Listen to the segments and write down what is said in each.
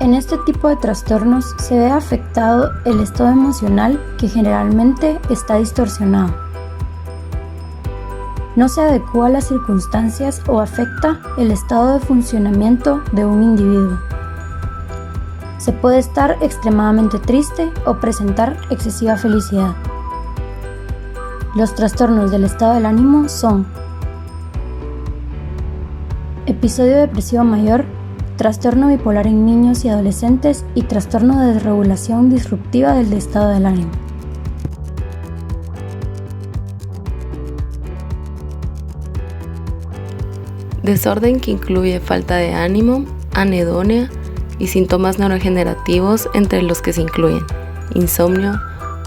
En este tipo de trastornos se ve afectado el estado emocional, que generalmente está distorsionado. No se adecúa a las circunstancias o afecta el estado de funcionamiento de un individuo. Se puede estar extremadamente triste o presentar excesiva felicidad. Los trastornos del estado del ánimo son episodio depresivo mayor, trastorno bipolar en niños y adolescentes y trastorno de desregulación disruptiva del estado del ánimo. Desorden que incluye falta de ánimo, anedonia y síntomas neurodegenerativos, entre los que se incluyen insomnio,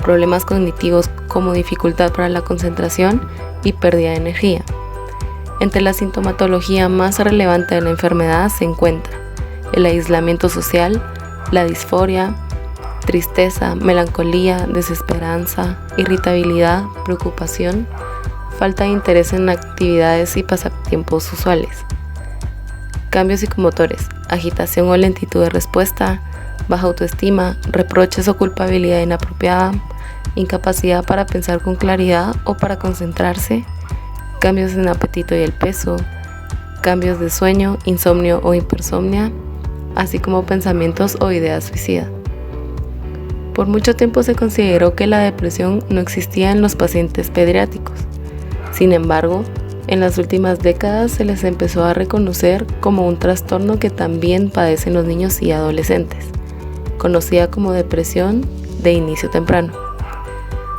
problemas cognitivos como dificultad para la concentración y pérdida de energía. Entre la sintomatología más relevante de la enfermedad se encuentra el aislamiento social, la disforia, tristeza, melancolía, desesperanza, irritabilidad, preocupación, falta de interés en actividades y pasatiempos usuales. Cambios psicomotores, agitación o lentitud de respuesta, baja autoestima, reproches o culpabilidad inapropiada, incapacidad para pensar con claridad o para concentrarse, cambios en apetito y el peso, cambios de sueño, insomnio o hipersomnia, así como pensamientos o ideas suicidas. Por mucho tiempo se consideró que la depresión no existía en los pacientes pediátricos. Sin embargo, en las últimas décadas se les empezó a reconocer como un trastorno que también padecen los niños y adolescentes, conocida como depresión de inicio temprano.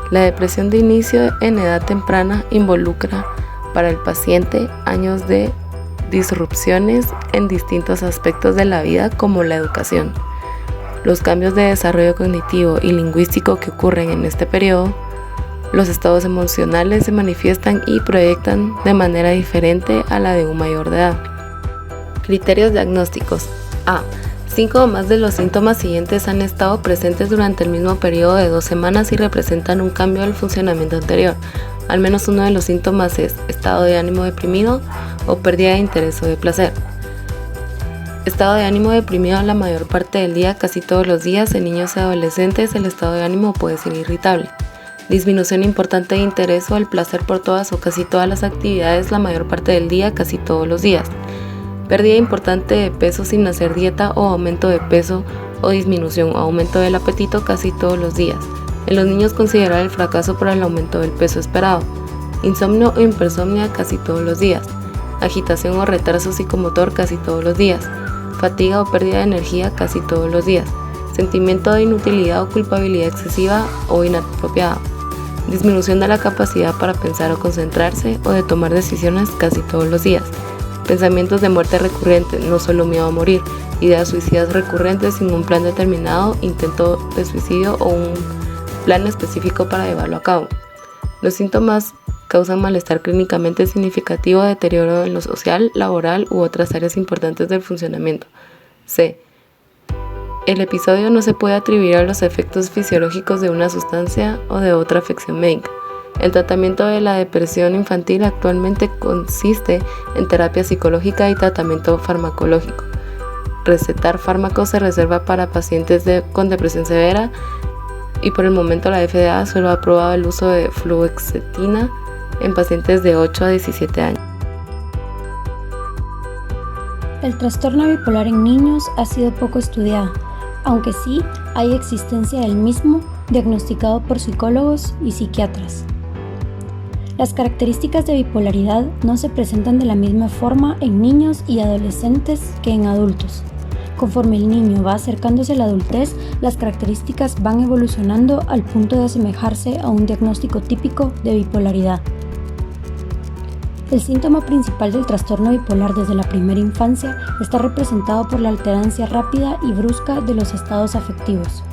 La depresión de inicio en edad temprana involucra para el paciente años de disrupciones en distintos aspectos de la vida, como la educación, los cambios de desarrollo cognitivo y lingüístico que ocurren en este periodo. Los estados emocionales se manifiestan y proyectan de manera diferente a la de un mayor de edad. Criterios diagnósticos. A. 5 o más de los síntomas siguientes han estado presentes durante el mismo periodo de 2 semanas y representan un cambio del funcionamiento anterior. Al menos uno de los síntomas es estado de ánimo deprimido o pérdida de interés o de placer. Estado de ánimo deprimido la mayor parte del día, casi todos los días. En niños y adolescentes el estado de ánimo puede ser irritable. Disminución importante de interés o el placer por todas o casi todas las actividades la mayor parte del día, casi todos los días. Pérdida importante de peso sin hacer dieta o aumento de peso o disminución o aumento del apetito casi todos los días. En los niños considerar el fracaso por el aumento del peso esperado. Insomnio o hipersomnia casi todos los días. Agitación o retraso psicomotor casi todos los días. Fatiga o pérdida de energía casi todos los días. Sentimiento de inutilidad o culpabilidad excesiva o inapropiada. Disminución de la capacidad para pensar o concentrarse o de tomar decisiones casi todos los días. Pensamientos de muerte recurrente, no solo miedo a morir, ideas suicidas recurrentes sin un plan determinado, intento de suicidio o un plan específico para llevarlo a cabo. Los síntomas causan malestar clínicamente significativo, deterioro en lo social, laboral u otras áreas importantes del funcionamiento. C. El episodio no se puede atribuir a los efectos fisiológicos de una sustancia o de otra afección médica. El tratamiento de la depresión infantil actualmente consiste en terapia psicológica y tratamiento farmacológico. Recetar fármacos se reserva para pacientes con depresión severa y por el momento la FDA solo ha aprobado el uso de fluoxetina en pacientes de 8 a 17 años. El trastorno bipolar en niños ha sido poco estudiado, aunque sí hay existencia del mismo diagnosticado por psicólogos y psiquiatras. Las características de bipolaridad no se presentan de la misma forma en niños y adolescentes que en adultos. Conforme el niño va acercándose a la adultez, las características van evolucionando al punto de asemejarse a un diagnóstico típico de bipolaridad. El síntoma principal del trastorno bipolar desde la primera infancia está representado por la alterancia rápida y brusca de los estados afectivos.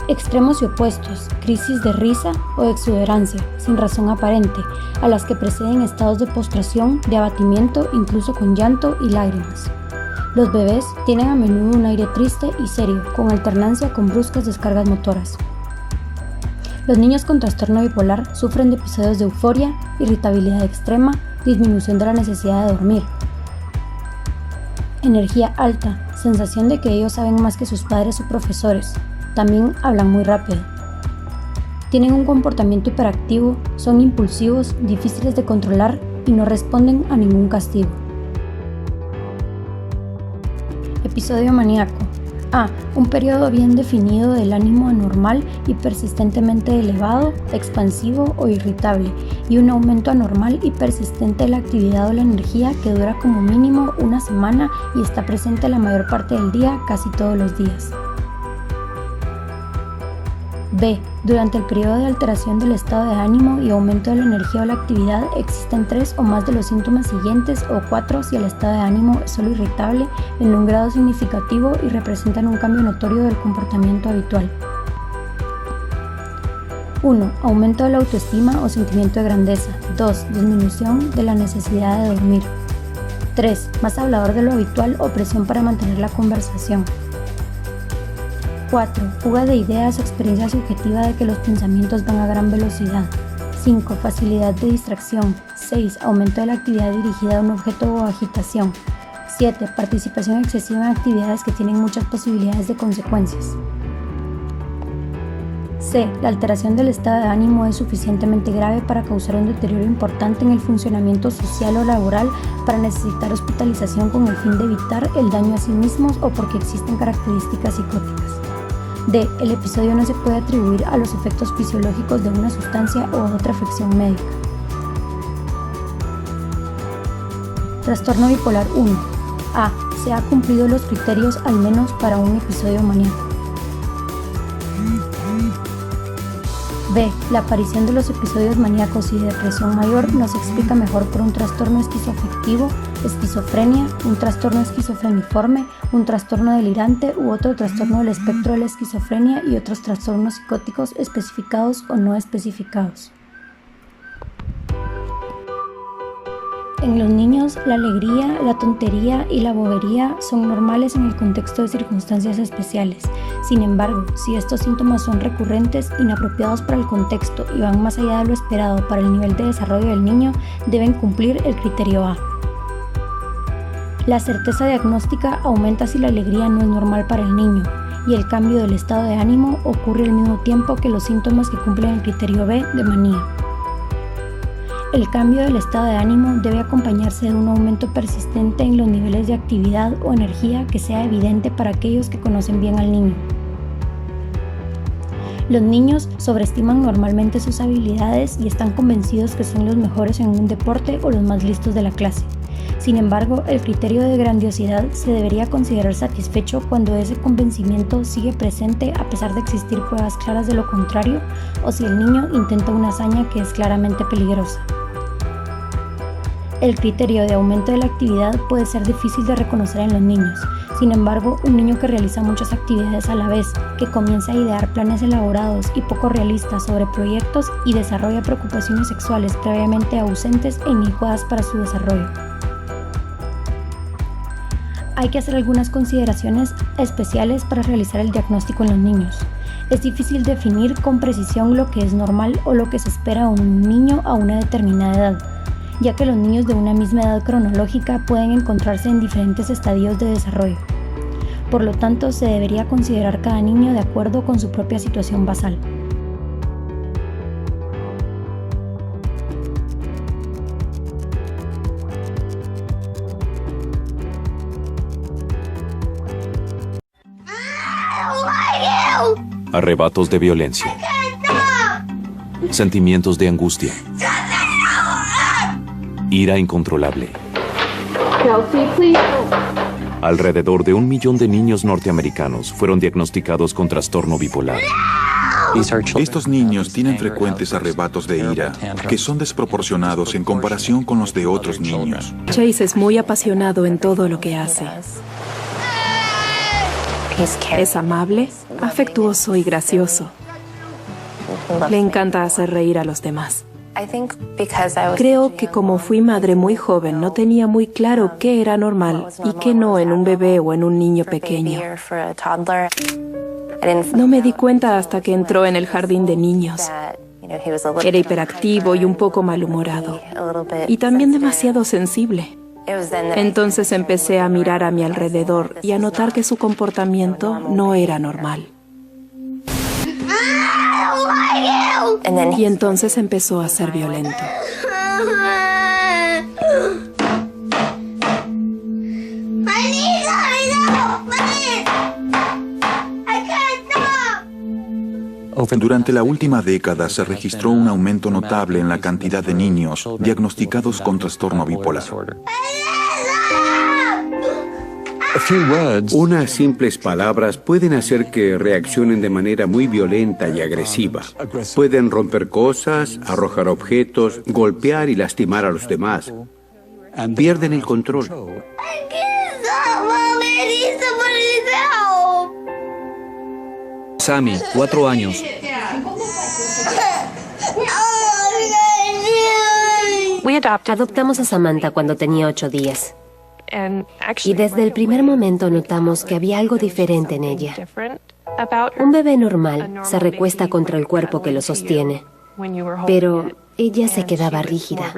Extremos y opuestos, crisis de risa o de exuberancia, sin razón aparente, a las que preceden estados de postración, de abatimiento, incluso con llanto y lágrimas. Los bebés tienen a menudo un aire triste y serio, con alternancia con bruscas descargas motoras. Los niños con trastorno bipolar sufren de episodios de euforia, irritabilidad extrema, disminución de la necesidad de dormir, energía alta, sensación de que ellos saben más que sus padres o profesores. También hablan muy rápido. Tienen un comportamiento hiperactivo, son impulsivos, difíciles de controlar y no responden a ningún castigo. Episodio maníaco. A. Un periodo bien definido del ánimo anormal y persistentemente elevado, expansivo o irritable, y un aumento anormal y persistente de la actividad o la energía que dura como mínimo una semana y está presente la mayor parte del día, casi todos los días. B. Durante el periodo de alteración del estado de ánimo y aumento de la energía o la actividad existen 3 o más de los síntomas siguientes o 4 si el estado de ánimo es solo irritable en un grado significativo y representan un cambio notorio del comportamiento habitual. 1. Aumento de la autoestima o sentimiento de grandeza. 2. Disminución de la necesidad de dormir. 3. Más hablador de lo habitual o presión para mantener la conversación. 4. Fuga de ideas o experiencia subjetiva de que los pensamientos van a gran velocidad. 5. Facilidad de distracción. 6. Aumento de la actividad dirigida a un objeto o agitación. 7. Participación excesiva en actividades que tienen muchas posibilidades de consecuencias. C. La alteración del estado de ánimo es suficientemente grave para causar un deterioro importante en el funcionamiento social o laboral para necesitar hospitalización con el fin de evitar el daño a sí mismos o porque existen características psicóticas. D. El episodio no se puede atribuir a los efectos fisiológicos de una sustancia o a otra afección médica. Trastorno bipolar 1. A. Se ha cumplido los criterios al menos para un episodio maníaco. B. La aparición de los episodios maníacos y de depresión mayor no se explica mejor por un trastorno esquizoafectivo, esquizofrenia, un trastorno esquizofreniforme, un trastorno delirante u otro trastorno del espectro de la esquizofrenia y otros trastornos psicóticos especificados o no especificados. En los niños, la alegría, la tontería y la bobería son normales en el contexto de circunstancias especiales. Sin embargo, si estos síntomas son recurrentes, inapropiados para el contexto y van más allá de lo esperado para el nivel de desarrollo del niño, deben cumplir el criterio A. La certeza diagnóstica aumenta si la alegría no es normal para el niño, y el cambio del estado de ánimo ocurre al mismo tiempo que los síntomas que cumplen el criterio B de manía. El cambio del estado de ánimo debe acompañarse de un aumento persistente en los niveles de actividad o energía que sea evidente para aquellos que conocen bien al niño. Los niños sobreestiman normalmente sus habilidades y están convencidos que son los mejores en un deporte o los más listos de la clase. Sin embargo, el criterio de grandiosidad se debería considerar satisfecho cuando ese convencimiento sigue presente a pesar de existir pruebas claras de lo contrario o si el niño intenta una hazaña que es claramente peligrosa. El criterio de aumento de la actividad puede ser difícil de reconocer en los niños. Sin embargo, un niño que realiza muchas actividades a la vez, que comienza a idear planes elaborados y poco realistas sobre proyectos y desarrolla preocupaciones sexuales previamente ausentes e inadecuadas para su desarrollo. Hay que hacer algunas consideraciones especiales para realizar el diagnóstico en los niños. Es difícil definir con precisión lo que es normal o lo que se espera de un niño a una determinada edad, ya que los niños de una misma edad cronológica pueden encontrarse en diferentes estadios de desarrollo. Por lo tanto, se debería considerar cada niño de acuerdo con su propia situación basal. Arrebatos de violencia. Sentimientos de angustia. Ira incontrolable. Alrededor de 1 millón de niños norteamericanos fueron diagnosticados con trastorno bipolar. Estos niños tienen frecuentes arrebatos de ira que son desproporcionados en comparación con los de otros niños. Chase es muy apasionado en todo lo que hace. Es amable, afectuoso y gracioso. Le encanta hacer reír a los demás. Creo que como fui madre muy joven, no tenía muy claro qué era normal y qué no en un bebé o en un niño pequeño. No me di cuenta hasta que entró en el jardín de niños. Era hiperactivo y un poco malhumorado. Y también demasiado sensible. Entonces empecé a mirar a mi alrededor y a notar que su comportamiento no era normal. Y entonces empezó a ser violento. Durante la última década se registró un aumento notable en la cantidad de niños diagnosticados con trastorno bipolar. Unas simples palabras pueden hacer que reaccionen de manera muy violenta y agresiva. Pueden romper cosas, arrojar objetos, golpear y lastimar a los demás. Pierden el control. Sammy, 4 años. Adoptamos a Samantha cuando tenía 8 días. Y desde el primer momento notamos que había algo diferente en ella. Un bebé normal se recuesta contra el cuerpo que lo sostiene, pero ella se quedaba rígida.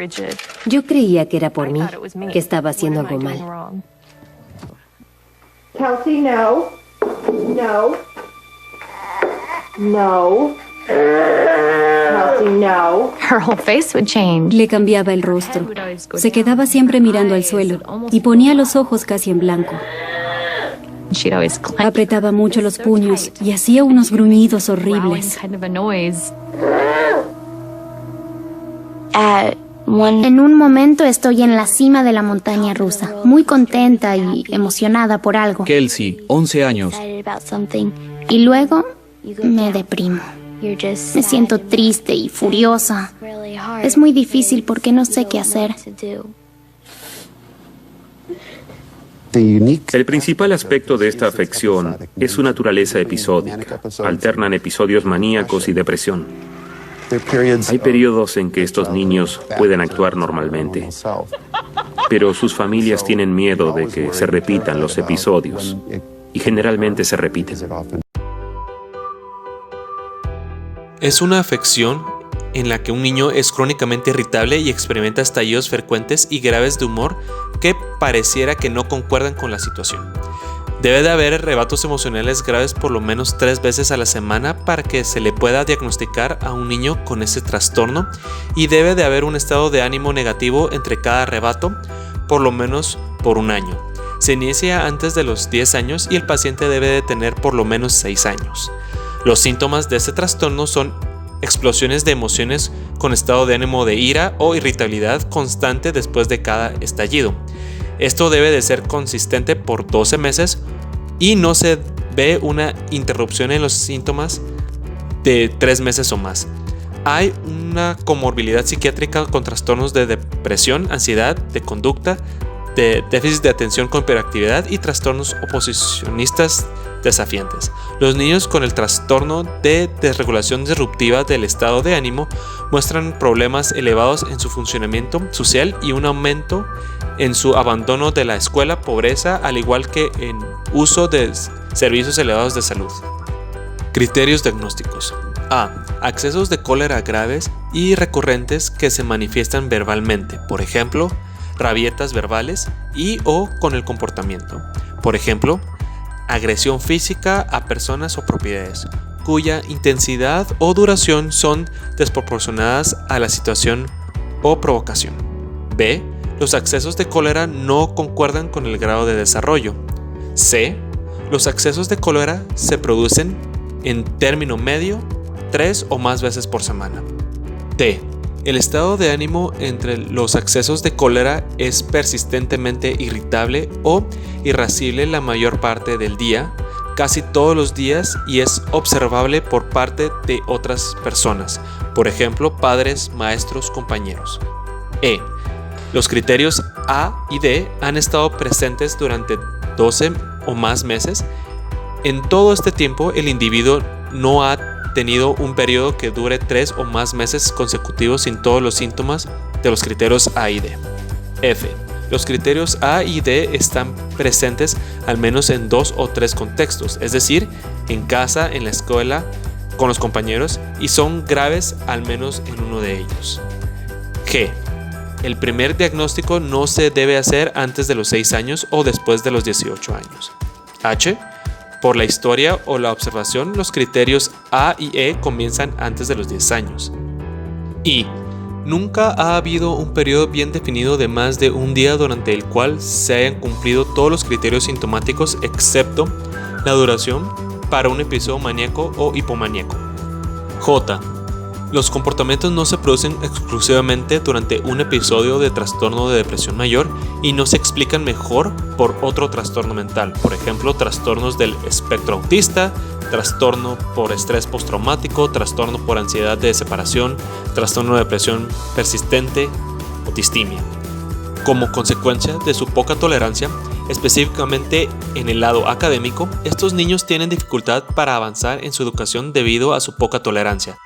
Yo creía que era por mí, que estaba haciendo algo mal. Kelsey, no. No. No. Kelsey, no. Her whole face would change. Le cambiaba el rostro. Se quedaba siempre mirando al suelo y ponía los ojos casi en blanco. She'd always clench. Apretaba mucho los puños y hacía unos gruñidos horribles. Kind of a noise. En un momento estoy en la cima de la montaña rusa, muy contenta y emocionada por algo. Kelsey, 11 años. Y luego me deprimo. Me siento triste y furiosa. Es muy difícil porque no sé qué hacer. El principal aspecto de esta afección es su naturaleza episódica. Alternan episodios maníacos y depresión. Hay periodos en que estos niños pueden actuar normalmente, pero sus familias tienen miedo de que se repitan los episodios, y generalmente se repiten. Es una afección en la que un niño es crónicamente irritable y experimenta estallidos frecuentes y graves de humor que pareciera que no concuerdan con la situación. Debe de haber arrebatos emocionales graves por lo menos 3 veces a la semana para que se le pueda diagnosticar a un niño con ese trastorno, y debe de haber un estado de ánimo negativo entre cada arrebato, por lo menos por un año. Se inicia antes de los 10 años y el paciente debe de tener por lo menos 6 años. Los síntomas de este trastorno son explosiones de emociones con estado de ánimo de ira o irritabilidad constante después de cada estallido. Esto debe de ser consistente por 12 meses y no se ve una interrupción en los síntomas de 3 meses o más. Hay una comorbilidad psiquiátrica con trastornos de depresión, ansiedad, de conducta, de déficit de atención con hiperactividad y trastornos oposicionistas desafiantes. Los niños con el trastorno de desregulación disruptiva del estado de ánimo muestran problemas elevados en su funcionamiento social y un aumento en su abandono de la escuela, pobreza, al igual que en uso de servicios elevados de salud. Criterios diagnósticos. A. Accesos de cólera graves y recurrentes que se manifiestan verbalmente, por ejemplo, rabietas verbales y o con el comportamiento. Por ejemplo, agresión física a personas o propiedades, cuya intensidad o duración son desproporcionadas a la situación o provocación. B. Los accesos de cólera no concuerdan con el grado de desarrollo. C. Los accesos de cólera se producen en término medio 3 o más veces por semana. D. El estado de ánimo entre los accesos de cólera es persistentemente irritable o irascible la mayor parte del día, casi todos los días, y es observable por parte de otras personas, por ejemplo, padres, maestros, compañeros. E. Los criterios A y D han estado presentes durante 12 o más meses. En todo este tiempo, el individuo no ha tenido un periodo que dure 3 o más meses consecutivos sin todos los síntomas de los criterios A y D. F. Los criterios A y D están presentes al menos en 2 o 3 contextos, es decir, en casa, en la escuela, con los compañeros, y son graves al menos en uno de ellos. G. El primer diagnóstico no se debe hacer antes de los 6 años o después de los 18 años. H. Por la historia o la observación, los criterios A y E comienzan antes de los 10 años. I. Nunca ha habido un periodo bien definido de más de un día durante el cual se hayan cumplido todos los criterios sintomáticos excepto la duración para un episodio maníaco o hipomaníaco. J. Los comportamientos no se producen exclusivamente durante un episodio de trastorno de depresión mayor y no se explican mejor por otro trastorno mental, por ejemplo, trastornos del espectro autista, trastorno por estrés postraumático, trastorno por ansiedad de separación, trastorno de depresión persistente o distimia. Como consecuencia de su poca tolerancia, específicamente en el lado académico, estos niños tienen dificultad para avanzar en su educación debido a su poca tolerancia.